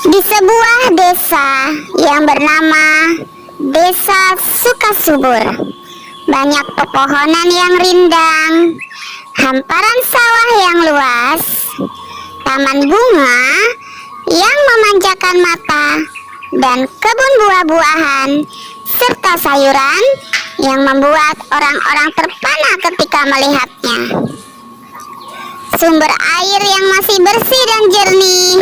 Di sebuah desa yang bernama Desa Sukasubur, banyak pepohonan yang rindang, hamparan sawah yang luas, taman bunga yang memanjakan mata, dan kebun buah-buahan serta sayuran yang membuat orang-orang terpana ketika melihatnya. Sumber air yang masih bersih dan jernih,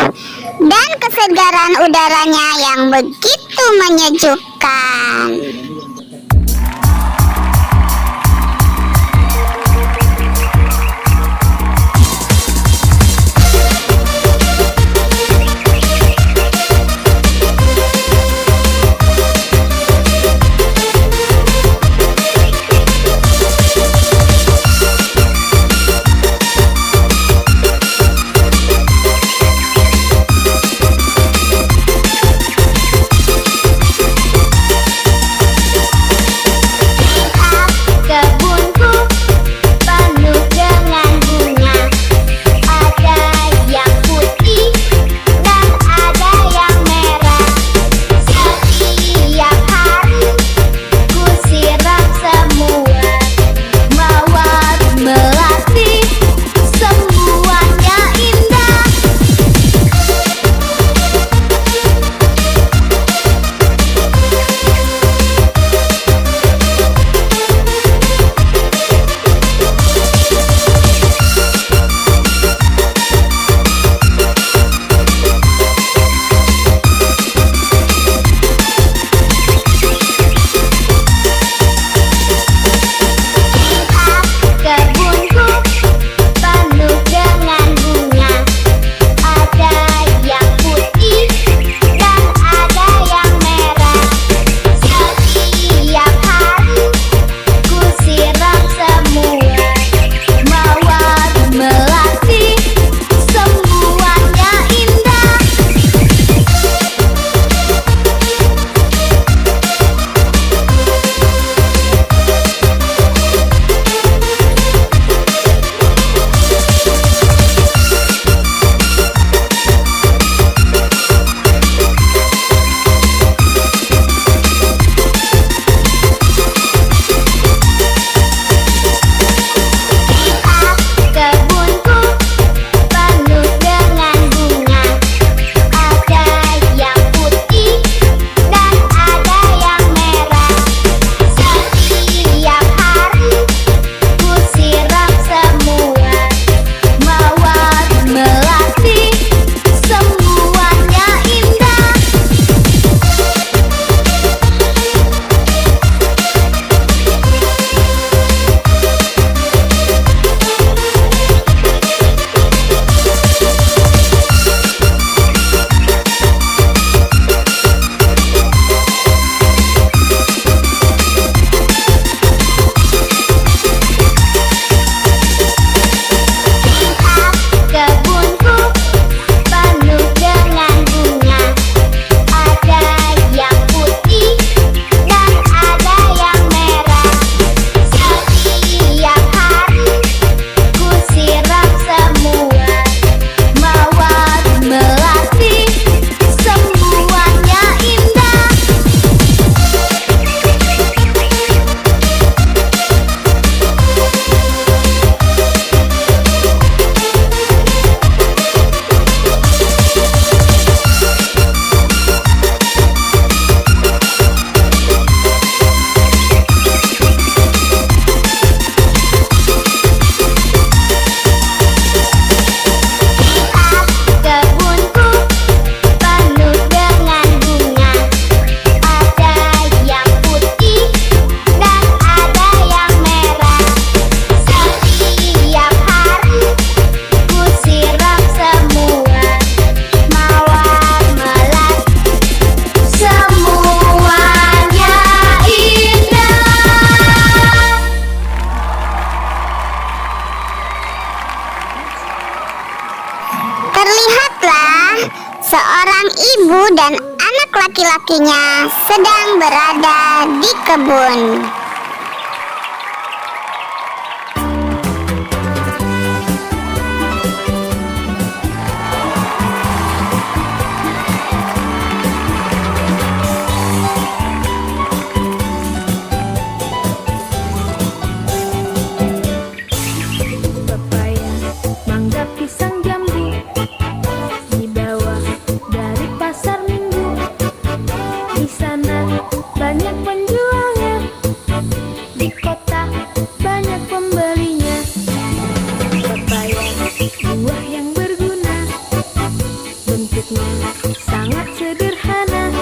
dan kesegaran udaranya yang begitu menyejukkan. Seorang ibu dan anak laki-lakinya sedang berada di kebun. Bentuknya sangat sederhana,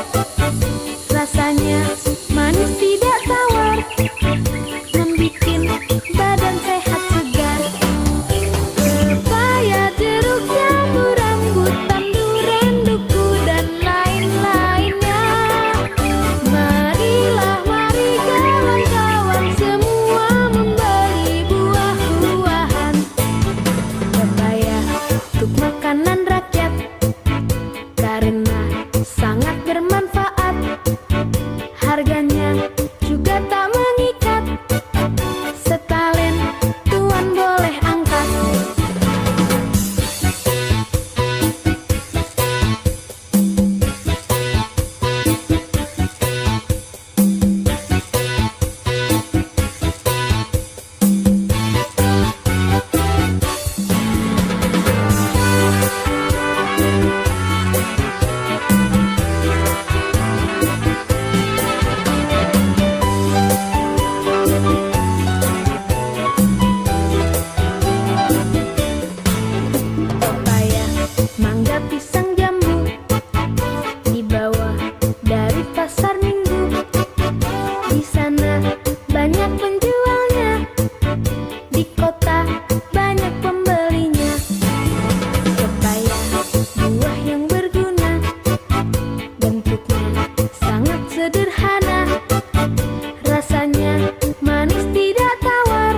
rasanya manis tidak tawar, membikin badan sehat segar. Pepaya, jeruk, jambu, rambutan, durian, duku, dan lain-lainnya. Marilah, mari kawan-kawan semua membeli buah-buahan. Pepaya untuk makanan rakyat karena sangat bermanfaat. Harganya juga tak mengikat, setalen tuan boleh angkat. Pepaya, mangga, pisang, jambu dibawa dari pasar minggu. Di sana banyak penjualnya, di kota banyak pembelinya. Pepaya, buah yang berguna, bentuknya sangat sederhana, rasanya manis tidak tawar,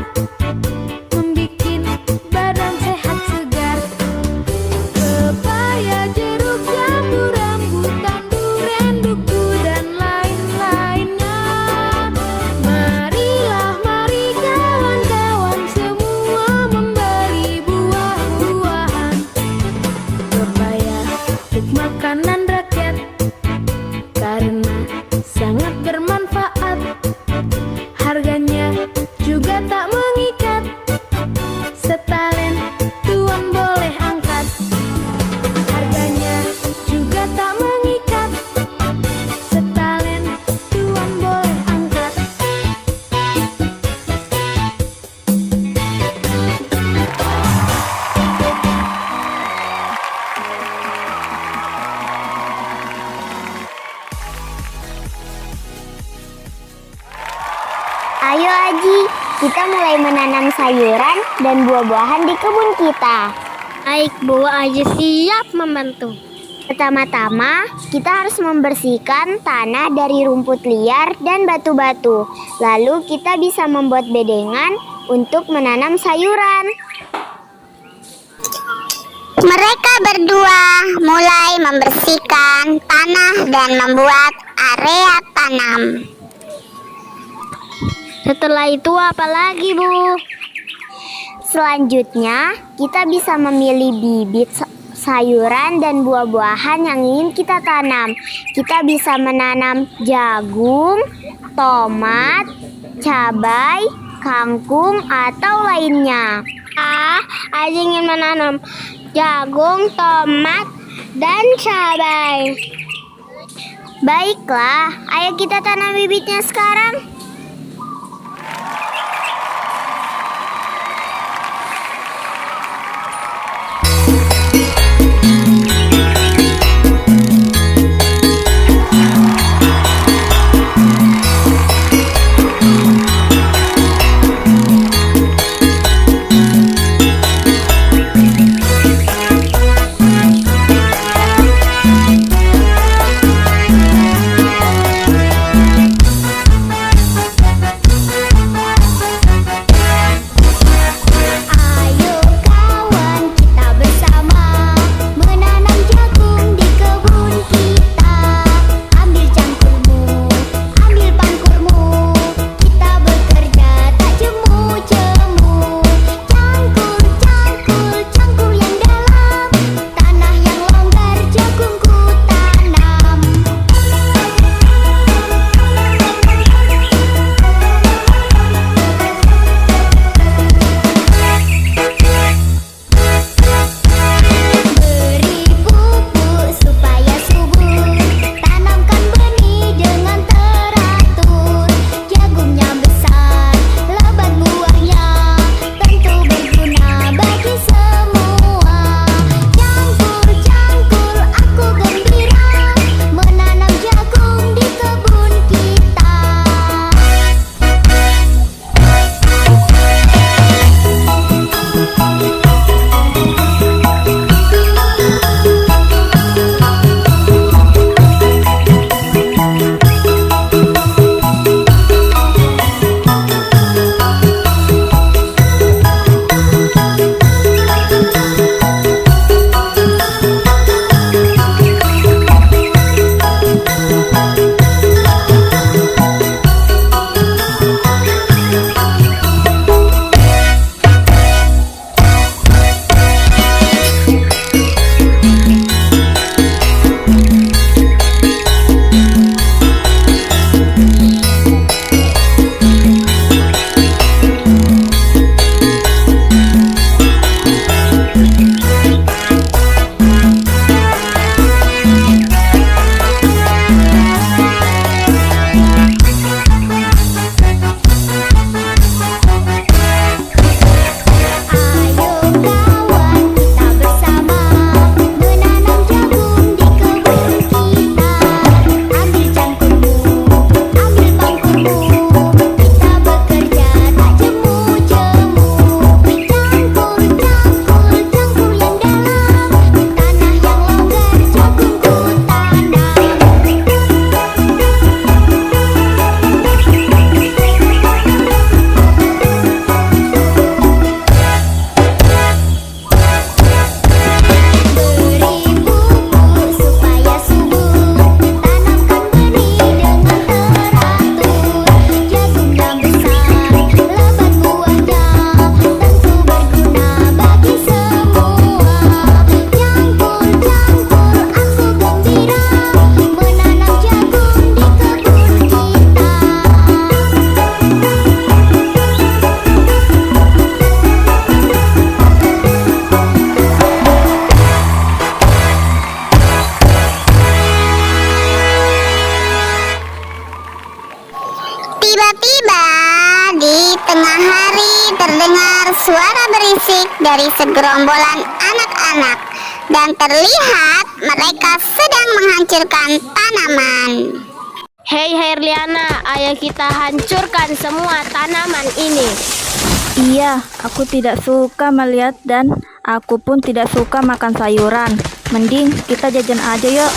membikin badan sehat segar. Pepaya, jeruk, jambu, rambutan, durian, duku, dan lain-lainnya. Marilah, mari kawan-kawan semua membeli buah-buahan. Pepaya untuk makanan rakyat karena sangat bermanfaat. Harganya juga tak mengikat, setalen tuan boleh angkat. Harganya juga tak mengikat, setalen tuan boleh angkat. Ayo Aji, kita mulai menanam sayuran dan buah-buahan di kebun kita. Baik Bu, Aji siap membantu. Pertama-tama, kita harus membersihkan tanah dari rumput liar dan batu-batu. Lalu kita bisa membuat bedengan untuk menanam sayuran. Mereka berdua mulai membersihkan tanah dan membuat area tanam. Setelah itu apa lagi Bu? Selanjutnya, kita bisa memilih bibit sayuran dan buah-buahan yang ingin kita tanam. Kita bisa menanam jagung, tomat, cabai, kangkung, atau lainnya. Aji ingin menanam jagung, tomat, dan cabai. Baiklah, ayo kita tanam bibitnya sekarang. Tadi terdengar suara berisik dari segerombolan anak-anak dan terlihat mereka sedang menghancurkan tanaman. Hei Herliana, ayo kita hancurkan semua tanaman ini. Iya, aku tidak suka melihat dan aku pun tidak suka makan sayuran. Mending kita jajan aja yuk.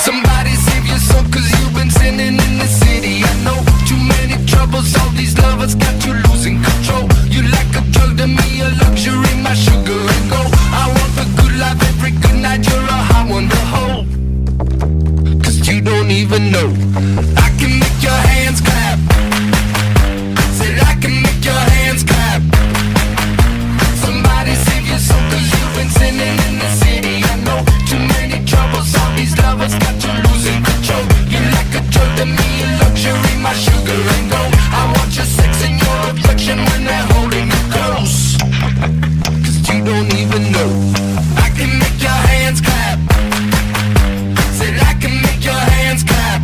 Somebody save your soul, cause you've been sinning in the city. I know too many troubles, all these lovers got you losing control. You like a drug to me, a luxury, my sugar and gold. I want the good life every good night, you're a high one to hold. Cause you don't even know I can make your hands clap. Said I can make your hands clap. Somebody save your soul, cause you've been sinning in the city. I know too many troubles, all these lovers got you losing control. You like a drug to me, a luxury, my sugar and gold. I want your sex and your affection when they're holding you close. Cause you don't even know I can make your hands clap. Said I can make your hands clap.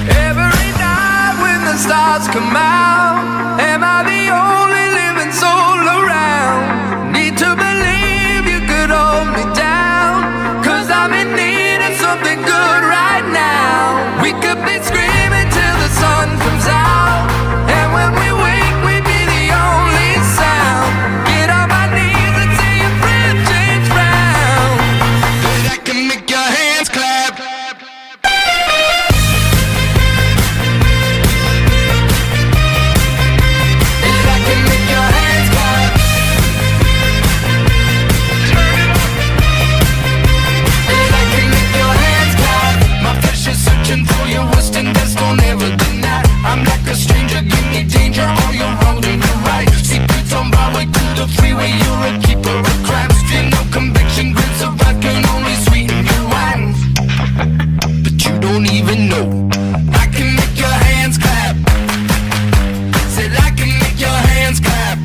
Every night when the stars come out, am I the only living soul around? Need to believe you could hold me down, cause I'm in need of something good right now. We could be screaming till the sun comes out, and when we wake we'd be the only sound. Get on my knees and say your friend change round. That I can make your hands clap. That I can make your hands clap. That I can make your hands clap. My flesh is searching for your western best, don't ever deny. I'm like a stranger, give me danger on your road and your right. Secrets on my way to the freeway, you're a keeper of crimes. Feel no conviction, grits of I can only sweeten your wine. But you don't even know I can make your hands clap. Said I can make your hands clap.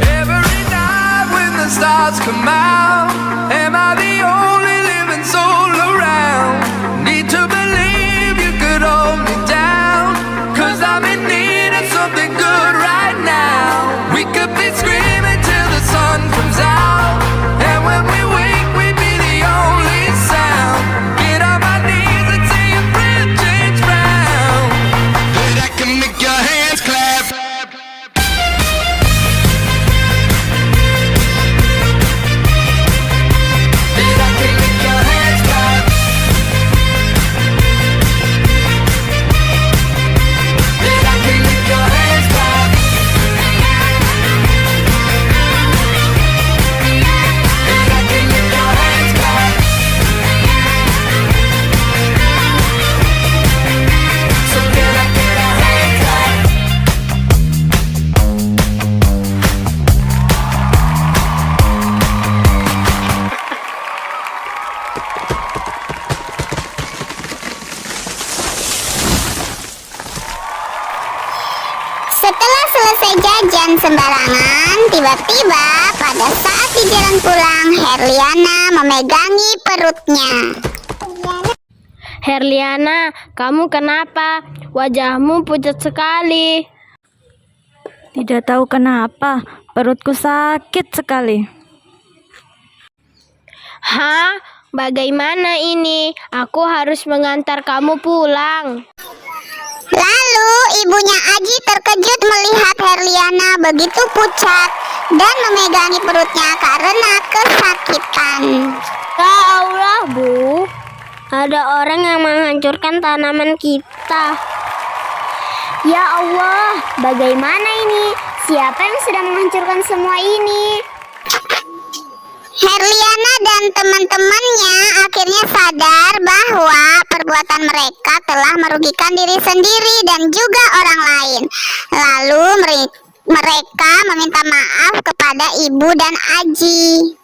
Every night when the stars come out, am I the only living soul around? Need to believe you could hold me down, cause I'm in need of something good right now. We could be screaming till the sun comes out, and when we wake we'd be the only sound. Get on my knees and say your friend change round. That I can make your hands clap. That I can make your hands clap. That I can make your hands clap. That I can make your hands clap. So can I get a hand clap? Setelah selesai jajan sembarangan, tiba-tiba pada saat di jalan pulang, Herliana memegangi perutnya. Herliana, kamu kenapa? Wajahmu pucat sekali. Tidak tahu kenapa, perutku sakit sekali. Hah? Bagaimana ini? Aku harus mengantar kamu pulang. Lalu ibunya Aji terkejut melihat Herliana begitu pucat dan memegangi perutnya karena kesakitan. Ya Allah, Bu. Ada orang yang menghancurkan tanaman kita. Ya Allah, bagaimana ini? Siapa yang sedang menghancurkan semua ini? Herliana dan teman-temannya akhirnya sadar bahwa perbuatan mereka telah merugikan diri sendiri dan juga orang lain. Lalu mereka meminta maaf kepada ibu dan Aji.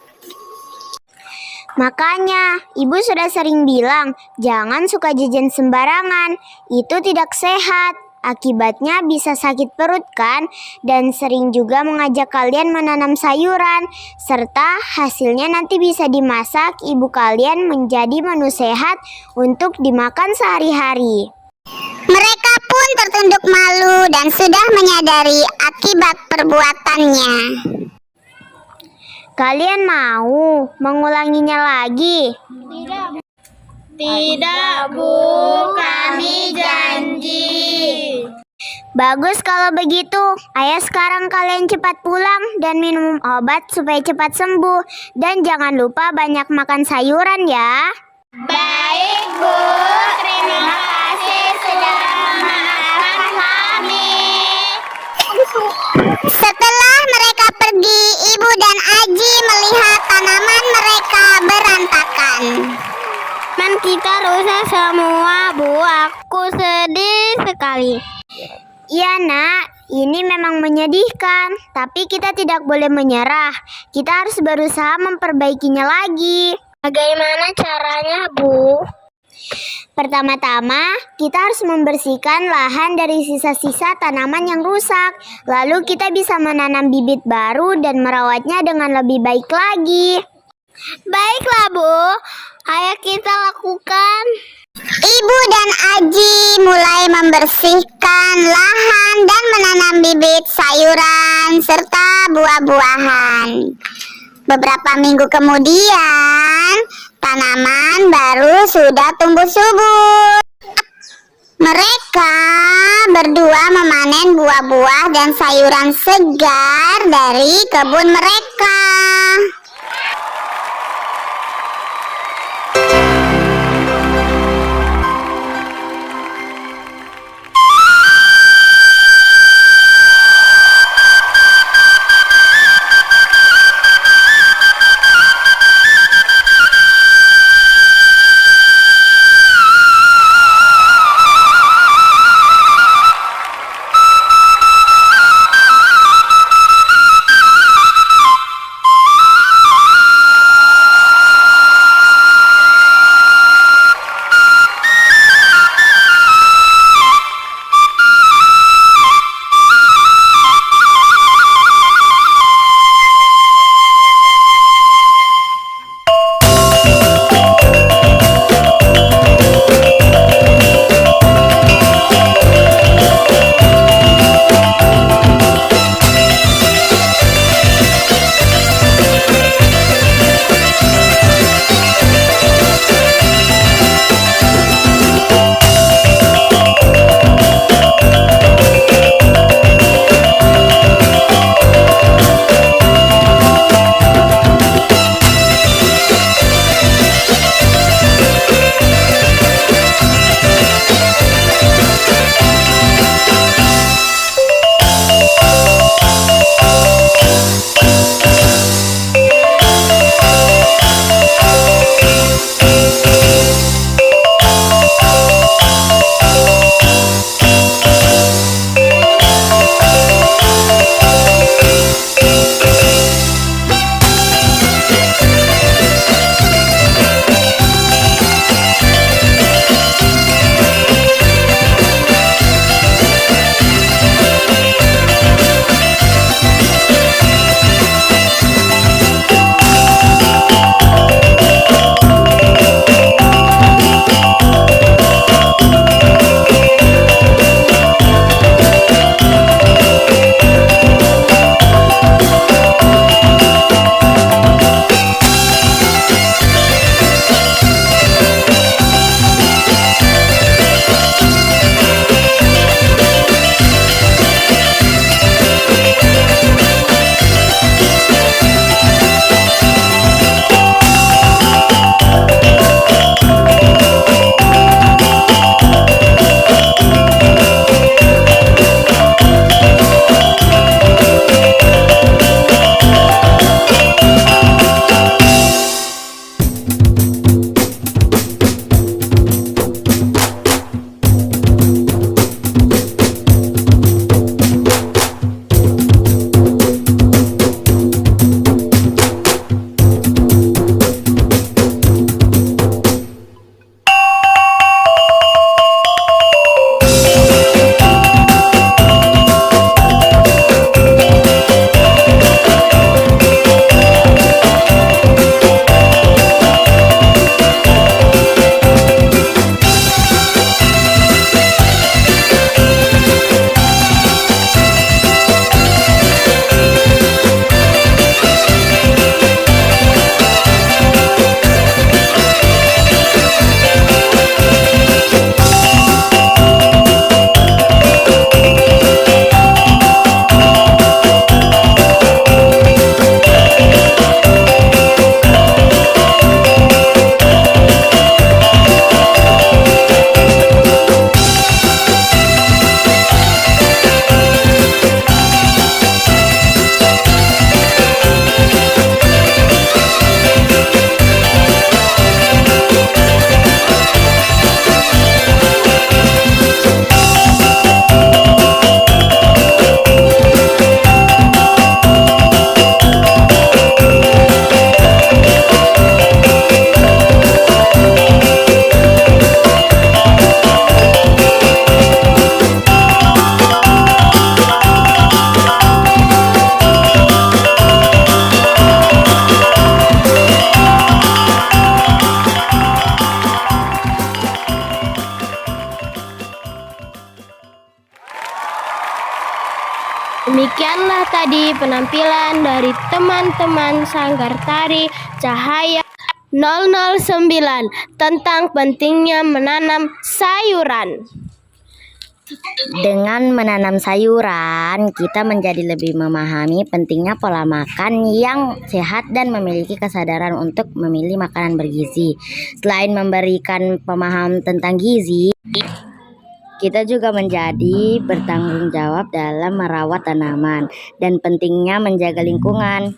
Makanya, ibu sudah sering bilang, jangan suka jajan sembarangan. Itu tidak sehat. Akibatnya bisa sakit perut kan? Dan sering juga mengajak kalian menanam sayuran. Serta hasilnya nanti bisa dimasak ibu kalian menjadi menu sehat untuk dimakan sehari-hari. Mereka pun tertunduk malu dan sudah menyadari akibat perbuatannya. Kalian mau mengulanginya lagi? Tidak, Bu. Kami janji. Bagus kalau begitu. Ayo sekarang kalian cepat pulang dan minum obat supaya cepat sembuh. Dan jangan lupa banyak makan sayuran ya. Baik, Bu. Terima kasih sudah memaafkan kami. Setelah mereka pergi, Ibu dan Aji melihat tanaman mereka berantakan. Man, kita rusak semua, Bu. Aku sedih sekali. Iya nak, ini memang menyedihkan. Tapi kita tidak boleh menyerah. Kita harus berusaha memperbaikinya lagi. Bagaimana caranya, Bu? Pertama-tama, kita harus membersihkan lahan dari sisa-sisa tanaman yang rusak. Lalu kita bisa menanam bibit baru dan merawatnya dengan lebih baik lagi. Baiklah, Bu. Ayo kita lakukan. Ibu dan Aji mulai membersihkan lahan dan menanam bibit sayuran serta buah-buahan. Beberapa minggu kemudian, tanaman baru sudah tumbuh subur. Mereka berdua memanen buah-buah dan sayuran segar dari kebun mereka. Demikianlah tadi penampilan dari teman-teman Sanggar Tari Cahaya 009 tentang pentingnya menanam sayuran. Dengan menanam sayuran, kita menjadi lebih memahami pentingnya pola makan yang sehat dan memiliki kesadaran untuk memilih makanan bergizi. Selain memberikan pemahaman tentang gizi, kita juga menjadi bertanggung jawab dalam merawat tanaman dan pentingnya menjaga lingkungan.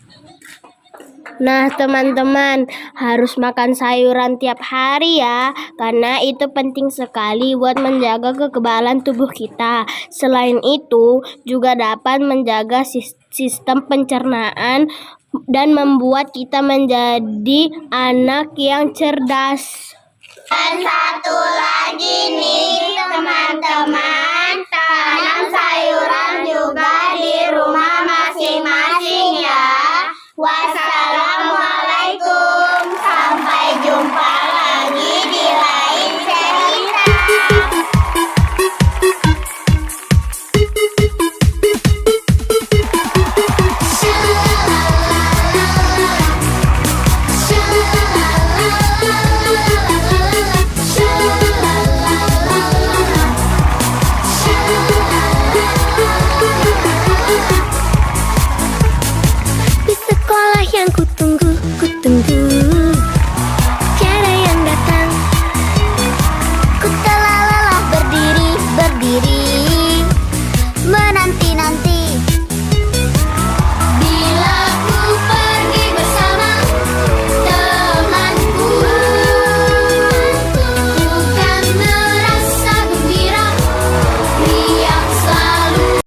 Nah, teman-teman, harus makan sayuran tiap hari ya, karena itu penting sekali buat menjaga kekebalan tubuh kita. Selain itu, juga dapat menjaga sistem pencernaan dan membuat kita menjadi anak yang cerdas. Dan satu lagi nih teman-teman,